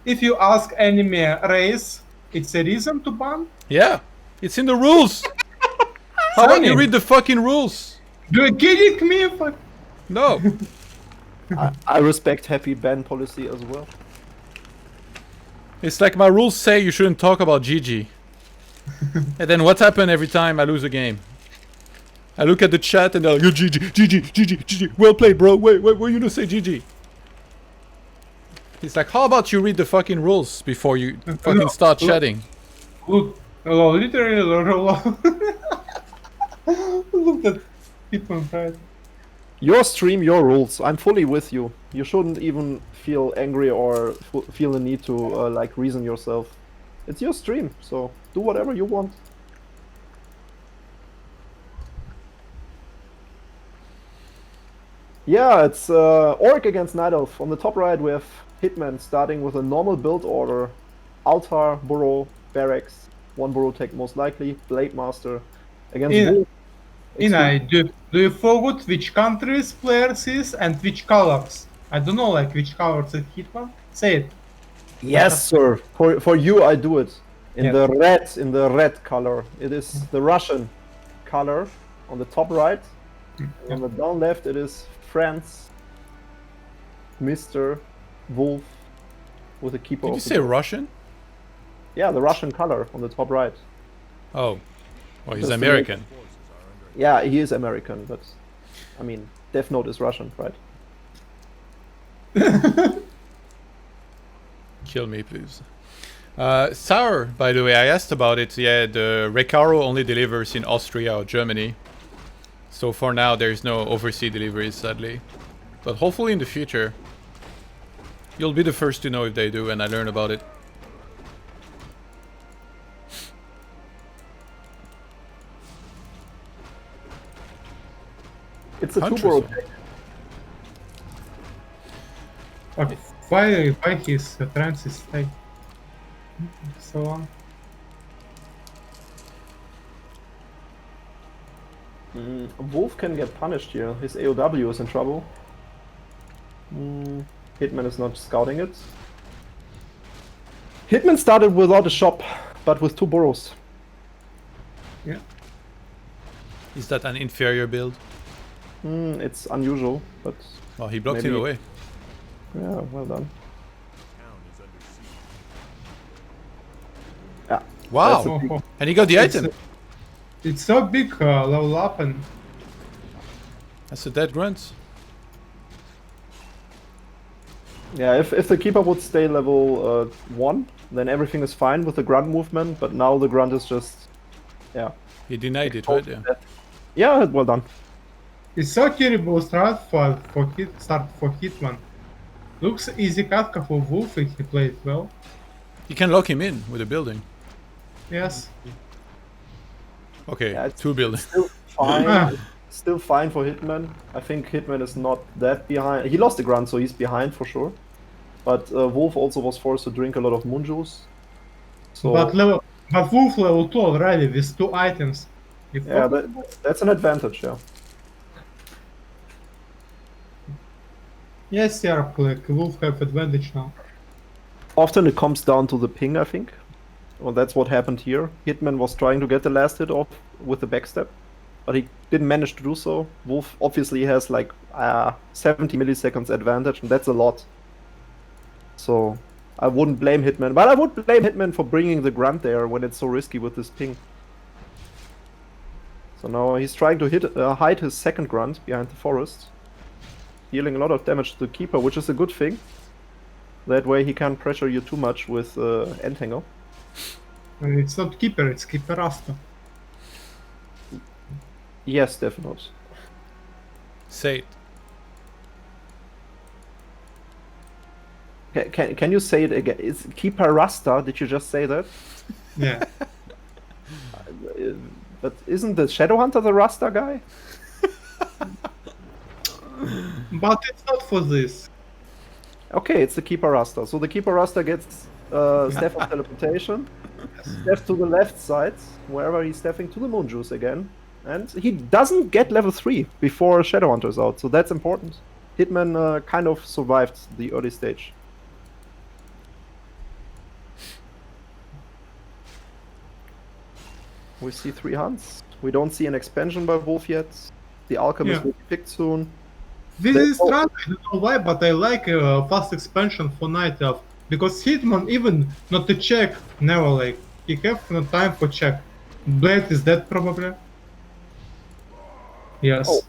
if you ask enemy race, it's a reason to ban? Yeah, it's in the rules. How about you Sunny, read the fucking rules? you kidding me? No. I respect happy ban policy as well. It's like my rules say you shouldn't talk about GG. And then what happened every time I lose a game? I look at the chat and they're like, oh, GG, GG, GG, GG. Well played, bro. Wait, were you gonna say GG? It's like, how about you read the fucking rules before you fucking start chatting? Look, literally, look at Hitman, right? Your stream, your rules. I'm fully with you. You shouldn't even feel angry or feel the need to like reason yourself. It's your stream, so do whatever you want. Yeah, it's Orc against Night Elf. On the top right, we have Hitman starting with a normal build order. Altar, Burrow, Barracks, one Burrow tech most likely, Blade Master against Wolf. Inai, do you forget which countries players is and which colors? I don't know, like which colors is Hitman? Say it. Yes, sir. For you, I do it in Yes. the red color. It is the Russian color on the top right. On the down left, it is France, Mr. Wolf with a keeper. Did you say Russian? Yeah, the Russian color on the top right. Oh. Well, he's Just to American. Yeah, he is American, but I mean, Death Note is Russian, right? Kill me, please. Sour, by the way, I asked about it. Yeah, the Recaro only delivers in Austria or Germany. So for now, there's no overseas deliveries, sadly. But hopefully in the future, you'll be the first to know if they do and I learn about it. It's a Huntress two-borough one. tech. Okay. Why his Francis like so on? Wolf can get punished here. His AOW is in trouble. Hitman is not scouting it. Hitman started without a shop, but with two burrows. Yeah. Is that an inferior build? It's unusual, but Well, he blocked Maybe. him away. yeah, well done. Yeah. Wow! That's a big- And he got the It's item! It's so big level up and That's a dead grunt. Yeah, if the keeper would stay level 1, then everything is fine with the grunt movement, but now the grunt is just... Yeah. He denied it, right? Yeah. Yeah, well done. it's so terrible start for Hitman. Looks easy Katka for Wolf if he played well. You can lock him in with a building. Yes. Okay, Yeah, it's- two buildings. Still fine. Still fine for Hitman. I think Hitman is not that behind. He lost the grunt, so he's behind for sure. But Wolf also was forced to drink a lot of moon juice. So But Wolf level 2 already with 2 items. You yeah, forgot? that's an advantage. Yeah. Yes, yeah, like Wolf have advantage now. Often it comes down to the ping, I think. Well, that's what happened here. Hitman was trying to get the last hit off with the backstep, but he didn't manage to do so. Wolf obviously has like 70 milliseconds advantage, and that's a lot. So I wouldn't blame Hitman, but I would blame Hitman for bringing the grunt there when it's so risky with this ping. So now he's trying to hide his second grunt behind the forest, dealing a lot of damage to the keeper, which is a good thing. That way he can't pressure you too much with Endhanger. And it's not Keeper, it's Keeper Rasta. Yes, definitely. Say it. Can you say it again? It's Keeper Rasta, did you just say that? Yeah. But isn't the Shadowhunter the Rasta guy? But it's not for this. Okay, it's the Keeper Rasta. So the Keeper Rasta gets Staff of Teleportation, Staff to the left side, wherever he's staffing to the Moon Juice again. And he doesn't get level 3 before Shadowhunter's out, so that's important. Hitman kind of survived the early stage. We see 3 hunts. We don't see an expansion by Wolf yet. The Alchemist Yeah. will be picked soon. This They- is strange, I don't know why, but I like fast expansion for Night Elf. Because Hitman even not to check, never like. He have no time for check. Blade is dead probably. Yes. Oh.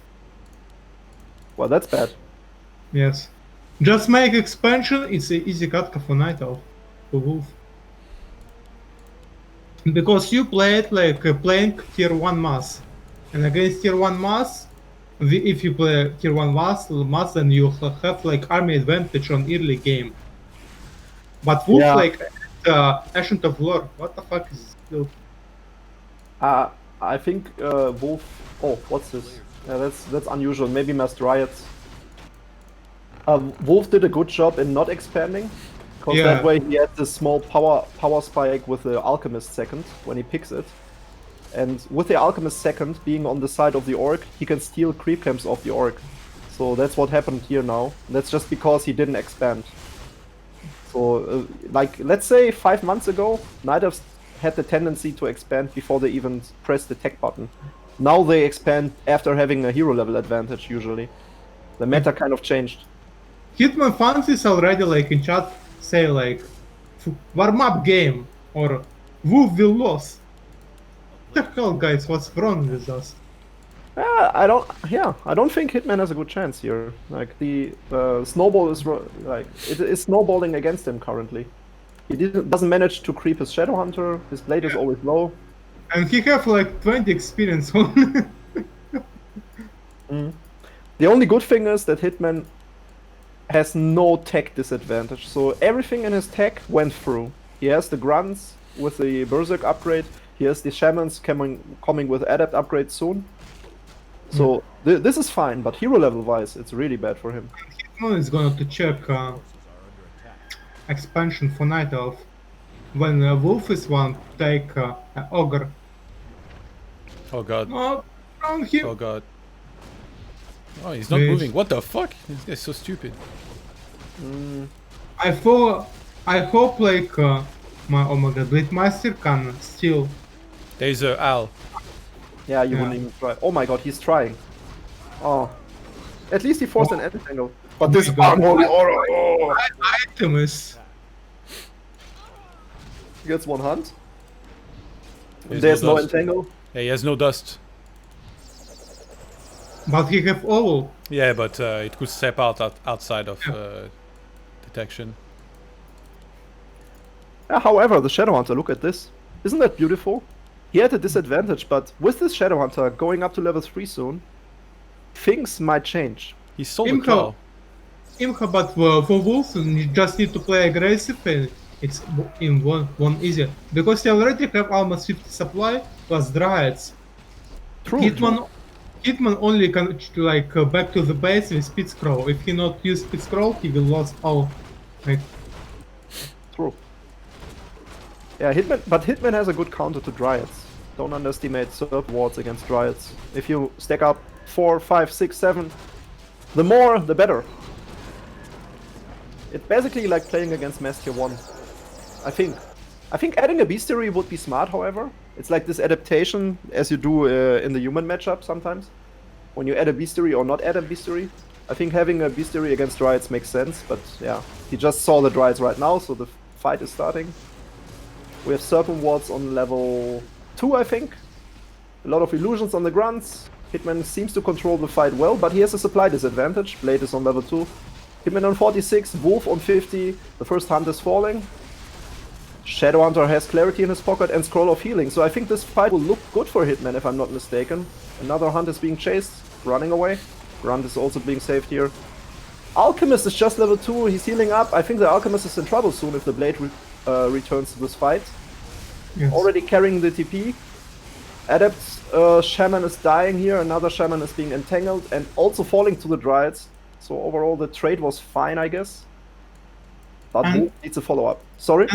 Well, that's bad. Yes. Just make expansion, it's an easy cut for Night Elf. For Wolf. Because you played like playing tier 1 mass. And against tier 1 mass, if you play tier 1 mass, then you have like army advantage on early game. But Wolf Yeah. like Ancient of Lore, what the fuck is this? I think Wolf. Oh, what's this? Yeah, that's unusual. Maybe massed riots. Wolf did a good job in not expanding, because Yeah. that way he had this small power spike with the Alchemist second when he picks it. And with the Alchemist second being on the side of the Orc, he can steal creep camps off the Orc. So that's what happened here now. And that's just because he didn't expand. So, like, let's say 5 months ago, Night Elves had the tendency to expand before they even press the tech button. Now they expand after having a hero level advantage, usually. The meta kind of changed. Hitman fans is already like in chat say like warm up game or Wolf will lose. What the hell, guys? What's wrong with us? I don't think Hitman has a good chance here. Like the snowball is like it is snowballing against him currently. He doesn't manage to creep his Shadowhunter. His blade is always low. And he have like 20 experience on. The only good thing is that Hitman has no tech disadvantage. So everything in his tech went through. He has the grunts with the Berserk upgrade. He has the shamans coming with adept upgrade soon. So this is fine, but hero level wise, it's really bad for him. Hitman is gonna to check expansion for Night Elf. When Wolf is one, take Ogre. Oh god. No, on him. Oh god. Oh, he's not Please. moving. What the fuck? This guy's so stupid. I hope like oh my god, Blade Master can steal. There's a owl. Yeah, you Yeah. wouldn't even try. Oh my god, he's trying. Oh. At least he forced an entangle. But this my God. unholy aura. Oh. Item is. He gets one hunt. There's There's no no dust. entangle. Yeah, he has no dust. But he have all. Yeah, but it could step outside of detection. However, the Shadowhunter, look at this. Isn't that beautiful? He had a disadvantage, but with this Shadowhunter going up to level 3 soon, things might change. He sold the Imho. cow. Imho, but for Wolf, you just need to play aggressive and it's in one easier. Because they already have almost 50 supply plus Dryads. True. Hitman only can like back to the base with speed scroll. If he not use speed scroll, he will lose all. Like True. Yeah, Hitman has a good counter to Dryads. Don't underestimate Serp wards against Dryads. If you stack up 4, 5, 6, 7, the more, the better. It's basically like playing against Master 1. I think adding a Bestiary would be smart, however. It's like this adaptation, as you do in the human matchup sometimes. When you add a Bestiary or not add a Bestiary. I think having a Bestiary against Dryads makes sense, but yeah. He just saw the Dryads right now, so the fight is starting. We have Serpent wards on level 2, I think. A lot of illusions on the grunts. Hitman seems to control the fight well, but he has a supply disadvantage. Blade is on level 2. Hitman on 46, Wolf on 50. The first hunt is falling. Shadowhunter has clarity in his pocket and Scroll of Healing, so I think this fight will look good for Hitman if I'm not mistaken. Another hunt is being chased, running away. Grunt is also being saved here. Alchemist is just level 2, he's healing up. I think the Alchemist is in trouble soon if the Blade returns to this fight. yes. Already carrying the TP. Adept Shaman is dying here, another Shaman is being entangled and also falling to the Dryads. So overall the trade was fine, I guess. But And- Wolf needs a follow-up. Sorry?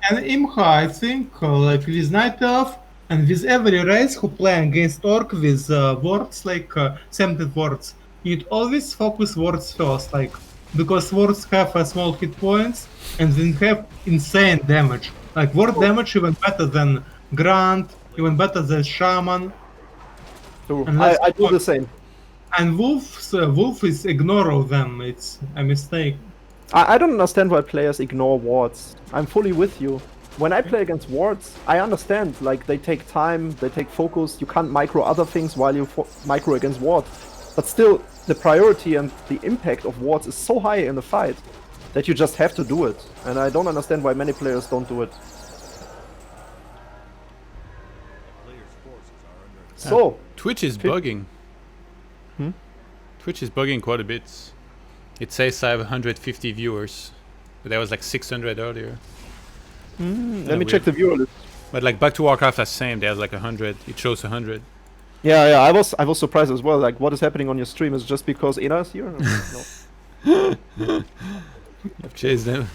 And Imho, I think, like with Night Elf and with every race who play against Orc with wards, like cemented wards, you need always focus wards first, like, because wards have small hit points and then have insane damage. Like, ward damage even better than Grunt, even better than Shaman. True. And let's I do talk- the same. And Wolf is ignore of them. It's a mistake. I don't understand why players ignore wards. I'm fully with you. When I play against wards, I understand, like, they take time, they take focus, you can't micro other things while you micro against wards. But still, the priority and the impact of wards is so high in the fight that you just have to do it. And I don't understand why many players don't do it. So, Twitch is bugging. Twitch is bugging quite a bit. It says I have 150 viewers, but there was like 600 earlier. let me check the viewer list. But like Back to Warcraft, that's same. There's like 100. It shows 100. Yeah, I was surprised as well. Like, what is happening on your stream is just because Ina is here? No. I've chased them.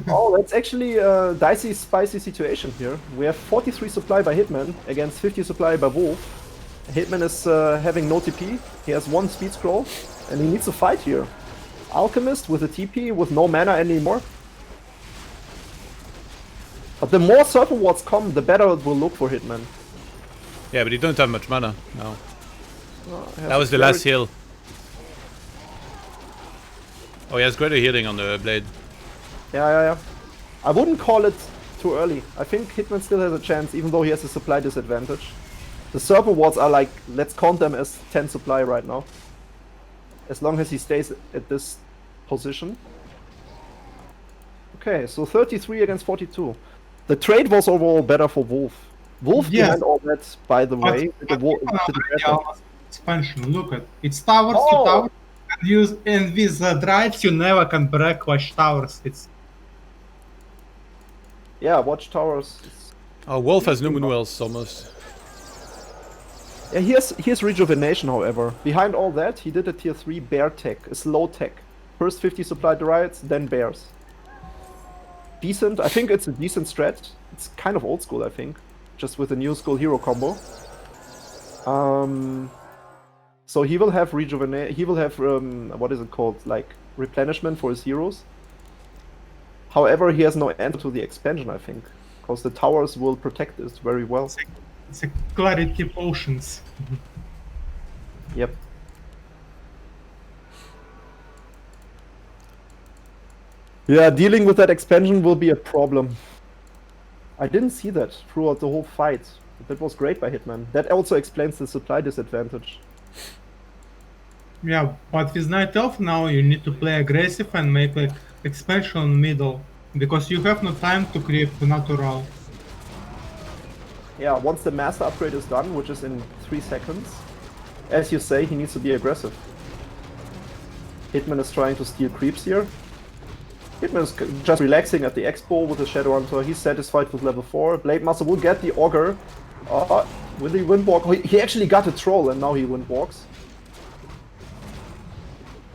Oh, that's actually a dicey, spicy situation here. We have 43 supply by Hitman against 50 supply by Wolf. Hitman is having no TP. He has one speed scroll, and he needs to fight here. Alchemist with a TP with no mana anymore. But the more Serpent Wards come, the better it will look for Hitman. Yeah, but he don't have much mana. No. Has That was the very- last heal. Oh, he has greater healing on the blade. Yeah. I wouldn't call it too early. I think Hitman still has a chance, even though he has a supply disadvantage. The Serpent Wards are like, let's count them as 10 supply right now. As long as he stays at this position. Okay, so 33 against 42. The trade was overall better for Wolf. Wolf Yes. behind all that, by the way. But The Wolf, expansion. Look at it's towers Oh. to towers. And with drives, you never can break watchtowers. It's yeah, Watchtowers. Oh, Wolf has no moon wells almost. Yeah, here's Rejuvenation, however. Behind all that, he did a tier 3 bear tech, a slow tech. First 50 supplied riots, then bears. Decent, I think it's a decent strat. It's kind of old school, I think. Just with a new school hero combo. So he will have he will have, what is it called, like, replenishment for his heroes. However, he has no answer to the expansion, I think. Because the towers will protect this very well. it's a clarity potions. Yep. Yeah, dealing with that expansion will be a problem. I didn't see that throughout the whole fight. That was great by Hitman. That also explains the supply disadvantage. Yeah, but with Night Elf now you need to play aggressive and make like expansion middle because you have no time to creep natural. Yeah, once the master upgrade is done, which is in 3 seconds, as you say, he needs to be aggressive. Hitman is trying to steal creeps here. Hitman is just relaxing at the expo with the Shadowhunter. He's satisfied with level 4. Blade Master will get the Augur. Will he windwalk? He actually got a troll and now he windwalks.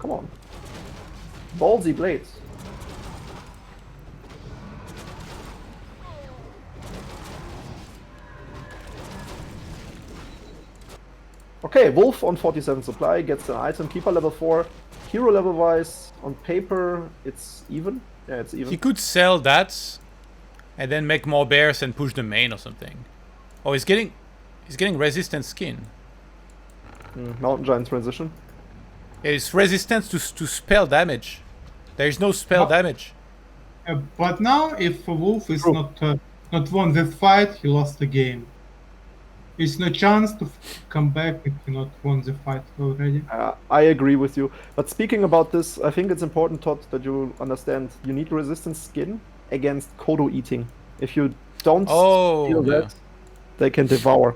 Come on. Ballsy Blades. Okay, Wolf on 47 supply gets an item. Keeper level 4. Hero level wise, on paper, it's even. Yeah, it's even. He could sell that and then make more bears and push the main or something. Oh, he's getting resistant skin. Mountain Giant transition. Yeah, it's resistance to spell damage. There is no spell damage. But now, if Wolf is True. not won the fight, he lost the game. There's no chance to come back if he not won the fight already. I agree with you. But speaking about this, I think it's important, Todd, that you understand you need resistance skin against Kodo eating. If you don't steal yeah. that, they can devour.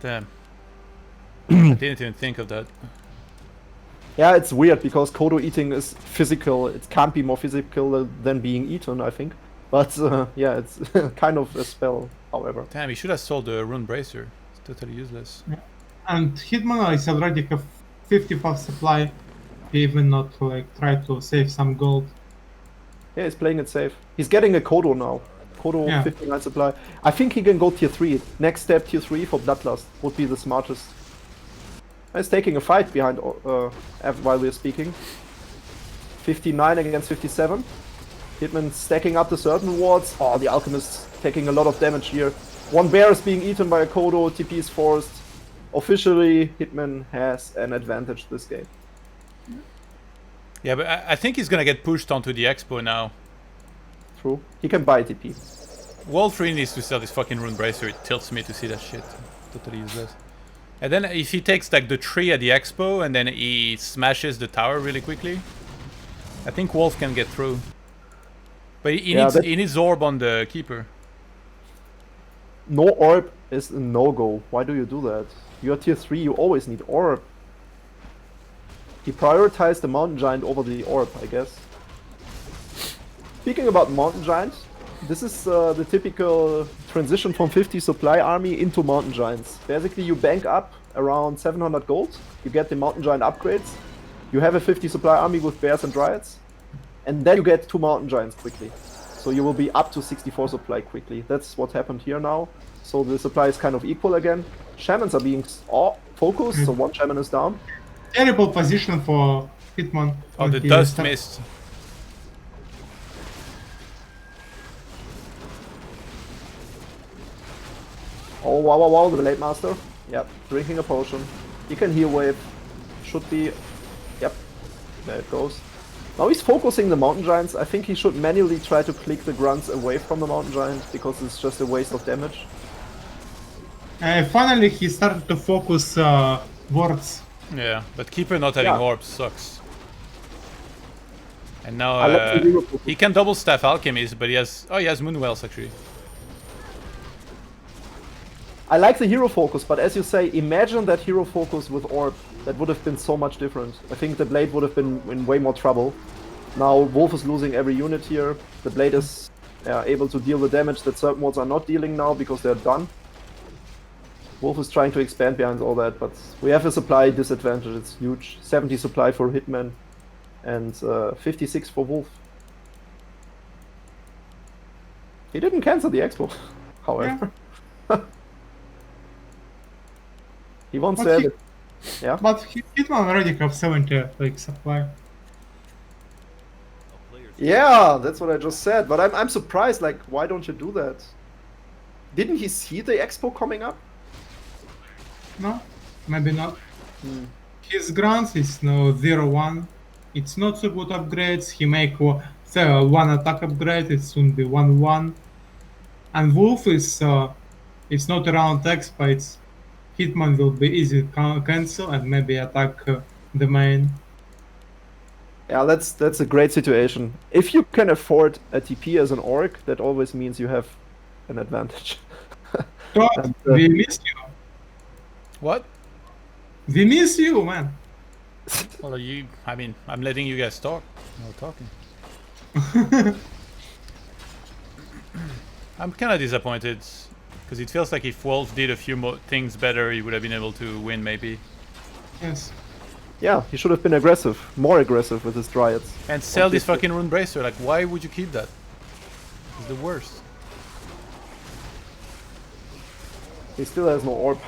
Damn. I didn't even think of that. Yeah, it's weird because Kodo eating is physical. It can't be more physical than being eaten, I think. But yeah, it's kind of a spell, however. Damn, he should have sold the Rune Bracer. It's totally useless. And Hitman is already have 55 supply. He even not like try to save some gold. Yeah, he's playing it safe. He's getting a Kodo now. Kodo Yeah. 59 supply. I think he can go tier 3. Next step, tier 3 for Bloodlust would be the smartest. He's taking a fight behind while we're speaking. 59 against 57. Hitman stacking up the certain wards. Oh, the Alchemist taking a lot of damage here. One bear is being eaten by a Kodo, TP is forced. Officially, Hitman has an advantage this game. Yeah, but I think he's gonna get pushed onto the expo now. True. He can buy TP. Wolf really needs to sell this fucking Rune Bracer. It tilts me to see that shit. Totally useless. And then if he takes like the tree at the expo and then he smashes the tower really quickly, I think Wolf can get through. But he needs orb on the keeper. No orb is a no-go. Why do you do that? You're tier 3, you always need orb. He prioritized the Mountain Giant over the orb, I guess. Speaking about Mountain Giant, this is the typical transition from 50 supply army into Mountain Giants. Basically, you bank up around 700 gold, you get the Mountain Giant upgrades, you have a 50 supply army with bears and dryads, and then you get 2 Mountain Giants quickly. So you will be up to 64 supply quickly. That's what happened here now. So the supply is kind of equal again. Shamans are being focused, so 1 shaman is down. Terrible position for Hitman. Oh, the dust mist. Oh, wow, wow, wow, the Blade Master. Yep, drinking a potion. He can heal wave. Should be... Yep, there it goes. Now he's focusing the Mountain Giants. I think he should manually try to click the grunts away from the Mountain Giant, because it's just a waste of damage. Finally, he started to focus wards. Yeah, but Keeper not having orbs sucks. And now he can double staff Alchemist, but he has Moonwells actually. I like the hero focus, but as you say, imagine that hero focus with orb. That would have been so much different. I think the Blade would have been in way more trouble. Now Wolf is losing every unit here. The Blade is able to deal the damage that certain wards are not dealing now because they're done. Wolf is trying to expand behind all that, but we have a supply disadvantage. It's huge. 70 supply for Hitman and 56 for Wolf. He didn't cancel the expo, however. Yeah. He won't sell it. Yeah. But Hitman already have 70 like supply. Yeah, that's what I just said. But I'm surprised. Like, why don't you do that? Didn't he see the expo coming up? No, maybe not. His grants is now 0-1. It's not so good upgrades. He make one attack upgrade. It soon be 1-1. And Wolf is it's not around X, but it's Hitman will be easy to cancel and maybe attack the main. Yeah, that's a great situation. If you can afford a TP as an orc, that always means you have an advantage. God, we miss you. What? We miss you, man. Well, I mean, I'm letting you guys talk. No talking. I'm kind of disappointed. Because it feels like if Wolf did a few more things better, he would have been able to win, maybe. Yes. Yeah, he should have been aggressive. More aggressive with his Dryads. And sell this fucking Rune Bracer. Like, why would you keep that? It's the worst. He still has no orb.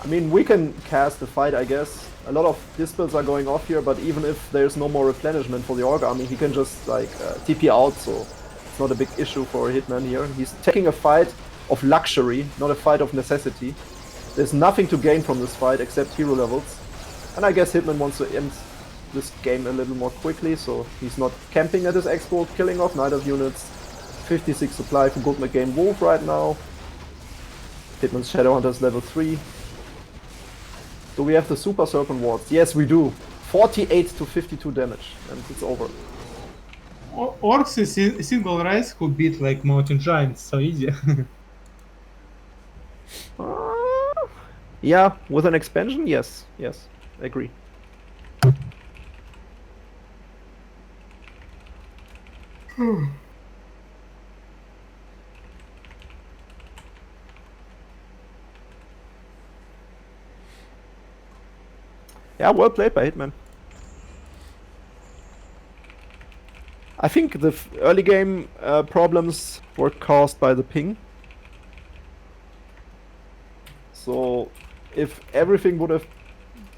I mean, we can cast the fight, I guess. A lot of dispels are going off here, but even if there's no more replenishment for the Orc army, he can just, like, TP out, so... not a big issue for Hitman here. He's taking a fight of luxury, not a fight of necessity. There's nothing to gain from this fight except hero levels. And I guess Hitman wants to end this game a little more quickly, so he's not camping at his expo, killing off Night of units. 56 supply for Good Game Wolf right now. Hitman's Shadowhunter's level 3. Do we have the Super Serpent wards? Yes, we do. 48 to 52 damage, and it's over. Orcs is a single race who beat like Mountain Giants so easy. Yeah, with an expansion, yes, I agree. Yeah, well played by Hitman. I think the early game problems were caused by the ping. So if everything would have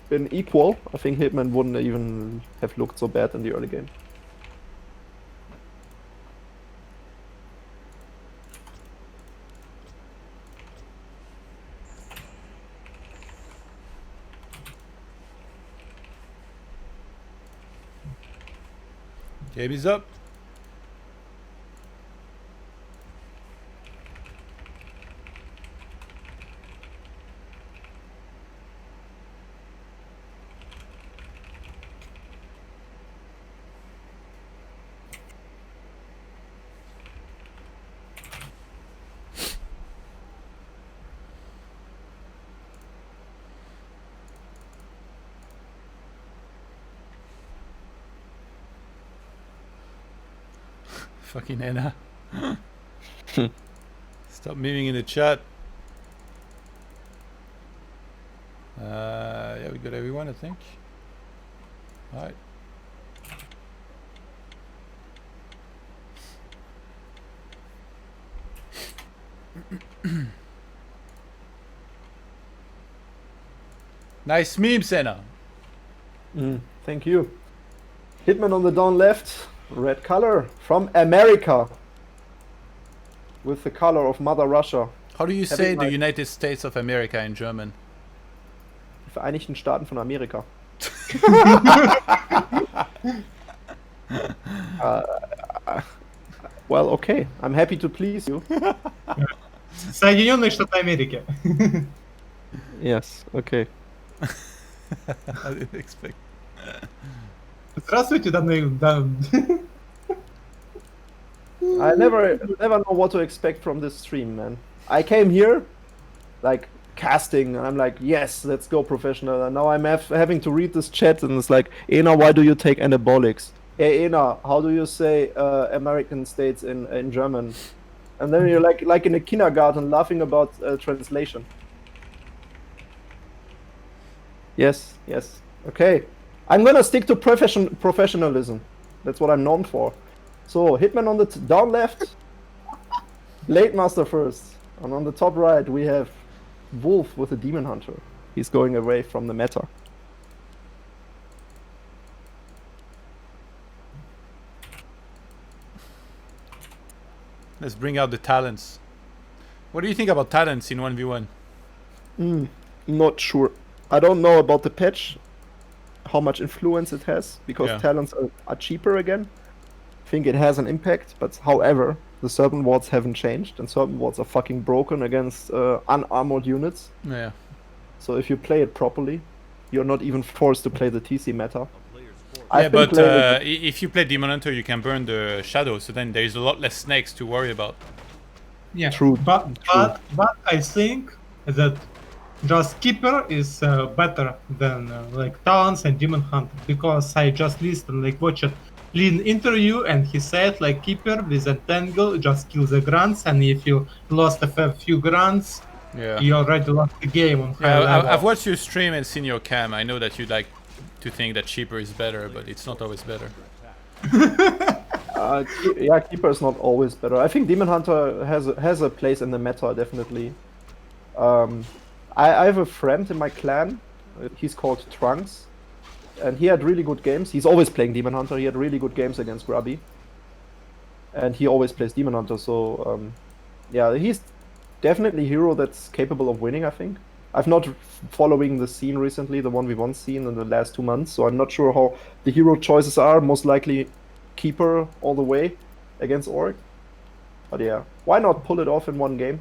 been equal, I think Hitman wouldn't even have looked so bad in the early game. Game is up. Fucking Anna. Stop memeing in the chat. Yeah, we got everyone, I think. Alright. Nice memes, Anna. Thank you. Hitman on the down left, red color from America, with the color of Mother Russia. How do you say the United States of America in German? Die Vereinigten Staaten von Amerika. Well, okay. I'm happy to please you. Соединенные Штаты Америки. Yes, okay. I didn't expect. Здравствуйте, I never know what to expect from this stream, man. I came here, like, casting, and I'm like, yes, let's go professional. And now I'm having to read this chat, and it's like, Ena, why do you take anabolics? Hey, Ena, how do you say American states in German? And then you're like in a kindergarten laughing about translation. Yes, yes. Okay. I'm gonna stick to professionalism. That's what I'm known for. So, Hitman on the down left, Blade Master first. And on the top right, we have Wolf with a Demon Hunter. He's going away from the meta. Let's bring out the talents. What do you think about talents in 1v1? Not sure. I don't know about the patch, how much influence it has, because Yeah. talents are cheaper again. I think it has an impact, but however, the certain wards haven't changed, and certain wards are fucking broken against unarmored units. Yeah. So if you play it properly, you're not even forced to play the TC meta. Yeah, I've been but playing if you play Demon Hunter, you can burn the shadow, so then there's a lot less snakes to worry about. Yeah, True, but true. I think that just Keeper is better than like Talons and Demon Hunter, because I just listened, like watched Lean interview, and he said like Keeper with a tangle just kill the grunts, and if you lost a few grunts, Yeah. you already lost the game on high Yeah, level. I've watched your stream and seen your cam. I know that you like to think that cheaper is better, but it's not always better. Yeah, Keeper is not always better. I think Demon Hunter has a place in the meta, definitely. I have a friend in my clan. He's called Trunks, and he had really good games. He's always playing Demon Hunter. He had really good games against Grubby, and he always plays Demon Hunter. So yeah, he's definitely a hero that's capable of winning, I think. I've not following the scene recently, the 1v1 scene in the last 2 months, so I'm not sure how the hero choices are. Most likely Keeper all the way against Orc. But yeah, why not pull it off in one game?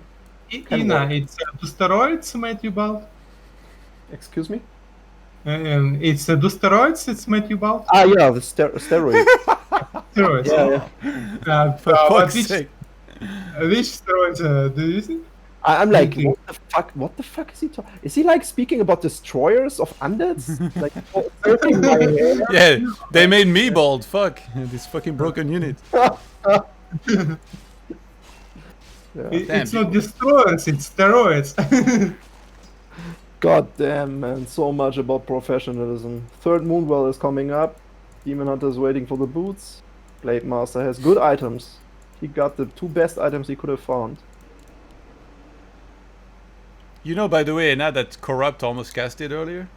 Ina, it's do steroids made you bald? Excuse me? It's do steroids it's made you bald? Ah, yeah, the steroid. Steroids. Yeah. For fuck's which sake. steroids do you think? I'm like, Thinking. what the fuck? What the fuck is he talking? Is he like speaking about destroyers of undeads? Like, surfing my hair? Yeah, they made me bald. Fuck. This fucking broken unit. It's not destroyers, it's steroids. God damn, man, so much about professionalism. Third Moonwell is coming up. Demon Hunter is waiting for the boots. Blade Master has good items. He got the 2 best items he could have found. You know, by the way, now that Corrupt almost casted earlier.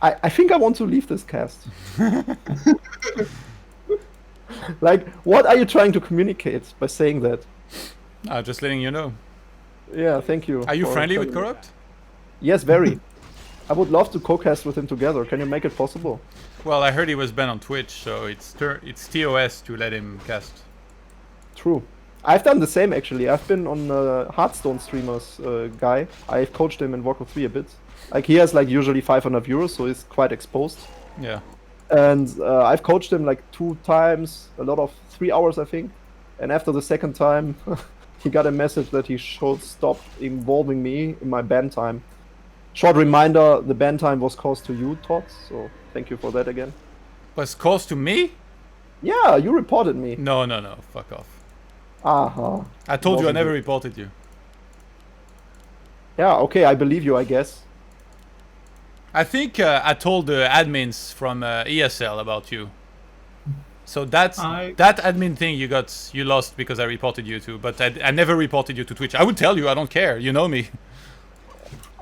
I think I want to leave this cast. Like, what are you trying to communicate by saying that? Just letting you know. Yeah, thank you. Are you for friendly with telling me. Corrupt? Yes, very. I would love to co-cast with him together. Can you make it possible? Well, I heard he was banned on Twitch, so it's TOS to let him cast. True. I've done the same actually. I've been on Hearthstone streamers guy. I've coached him in Warcraft 3 a bit. Like he has like usually 500 euros, so he's quite exposed. Yeah. And I've coached him like 2 times, a lot of 3 hours I think. And after the second time, he got a message that he should stop involving me in my ban time. Short reminder: the ban time was caused to you, Todd. So thank you for that again. Was caused to me? Yeah, you reported me. No. Fuck off. Aha. I told you I never reported you. Yeah, okay, I believe you, I guess. I think I told the admins from ESL about you. So that admin thing you lost because I reported you to, but I never reported you to Twitch. I would tell you, I don't care. You know me.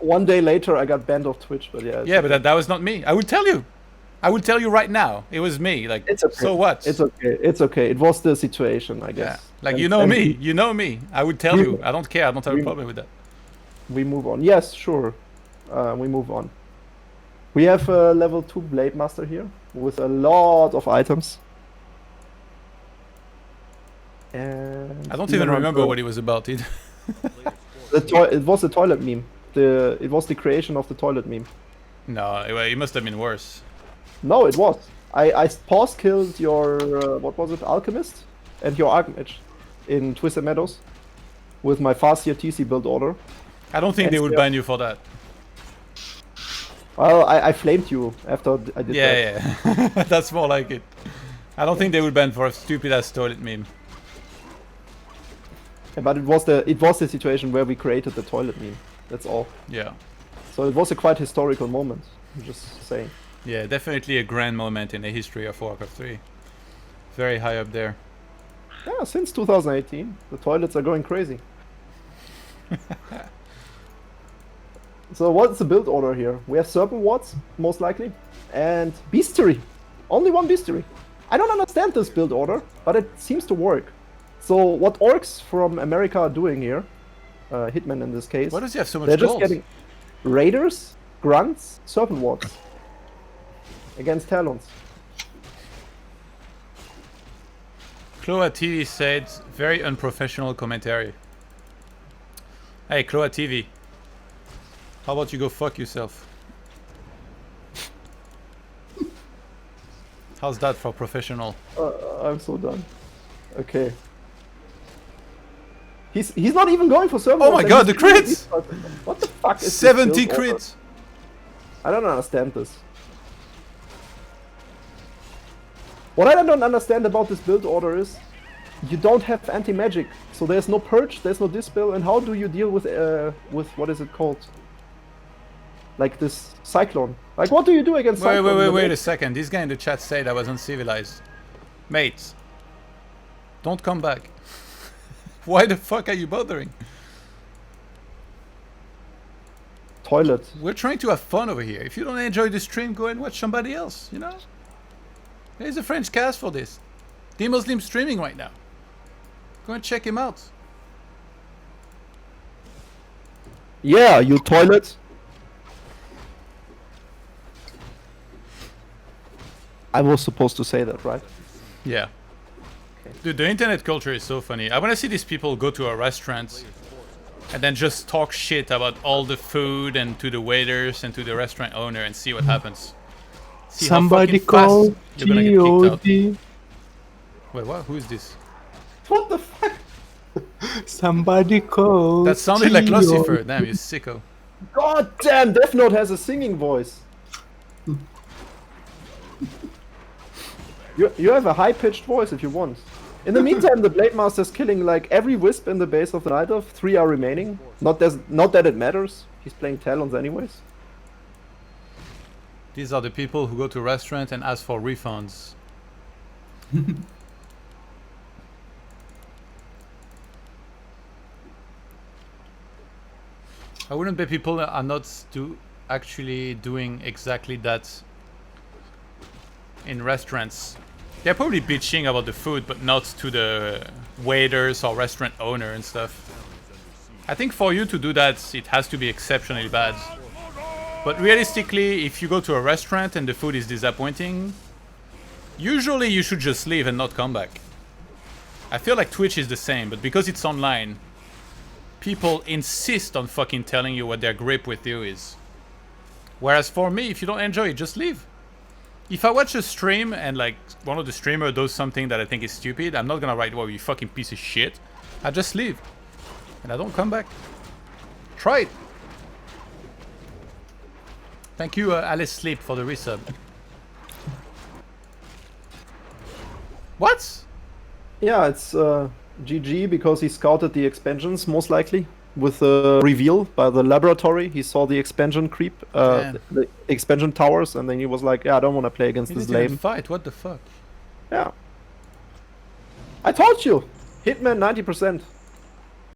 One day later, I got banned off Twitch, but yeah. Yeah, but that was not me. I would tell you. I would tell you right now. It was me. Like, it's okay. So what? It's okay. It's okay. It was the situation, I guess. Yeah. Like, you know me. You know me. I would tell you. I don't care. I don't have a problem with that. We move on. Yes, sure. We move on. We have a level 2 Blade Master here with a lot of items. And I don't even remember what it was about. It was a toilet meme. It was the creation of the toilet meme. No, it must have been worse. No, it was. I pause killed your what was it, Alchemist, and your Archmage in Twisted Meadows with my Farseer TC build order. I don't think they would ban you for that. Well, I flamed you after I did that. Yeah. That's more like it. I don't think they would ban for a stupid ass toilet meme. Yeah, but it was the situation where we created the toilet meme. That's all. Yeah. So it was a quite historical moment. I'm just saying. Yeah, definitely a grand moment in the history of Warcraft 3. Very high up there. Yeah, since 2018, the toilets are going crazy. So what's the build order here? We have Serpent Wards, most likely, and Beastery. Only one Beastery. I don't understand this build order, but it seems to work. So what orcs from America are doing here, Hitman in this case, why does he have so much they're gold? just getting Raiders, Grunts, Serpent Wards against Talons. Cloa TV said, very unprofessional commentary. Hey, Cloa TV. How about you go fuck yourself? How's that for professional? I'm so done. Okay. He's not even going for Serpent Oh Wards. my god, the crits! What the fuck is 70 this build order? crits! I don't understand this. What I don't understand about this build order is you don't have anti-magic, so there's no purge, there's no dispel, and how do you deal with what is it called? Like this cyclone. Like what do you do against cyclone? Wait a second. This guy in the chat said I was uncivilized. Mate, don't come back. Why the fuck are you bothering? Toilet. We're trying to have fun over here. If you don't enjoy the stream, go and watch somebody else, you know? There's a French cast for this. The Muslim streaming right now. Go and check him out. Yeah, you toilet. I was supposed to say that, right? Yeah. Okay. Dude, the internet culture is so funny. I want to see these people go to a restaurant and then just talk shit about all the food and to the waiters and to the restaurant owner and see what happens. See somebody call ToD. Wait, what? Who is this? What the fuck? Somebody call. That sounded like Lucifer. Damn, you sicko. God damn, Death Note has a singing voice. You have a high-pitched voice if you want. In the meantime, the Blade Master is killing like every wisp in the base of the Night Elf. 3 are remaining. Not that it matters. He's playing Talons anyways. These are the people who go to a restaurant and ask for refunds. I wouldn't bet people are not actually doing exactly that in restaurants. They're probably bitching about the food, but not to the waiters or restaurant owner and stuff. I think for you to do that, it has to be exceptionally bad. But realistically, if you go to a restaurant and the food is disappointing, usually you should just leave and not come back. I feel like Twitch is the same, but because it's online, people insist on fucking telling you what their grip with you is. Whereas for me, if you don't enjoy it, just leave. If I watch a stream and like one of the streamers does something that I think is stupid, I'm not gonna write, "Well, you fucking piece of shit." I just leave. And I don't come back. Try it. Thank you, Alice Sleep, for the resub. What? Yeah, it's GG because he scouted the expansions, most likely. With the reveal by the laboratory, he saw the expansion creep, the expansion towers, and then he was like, yeah, I don't want to play against this lame. Fight, what the fuck? Yeah. I told you! Hitman 90%.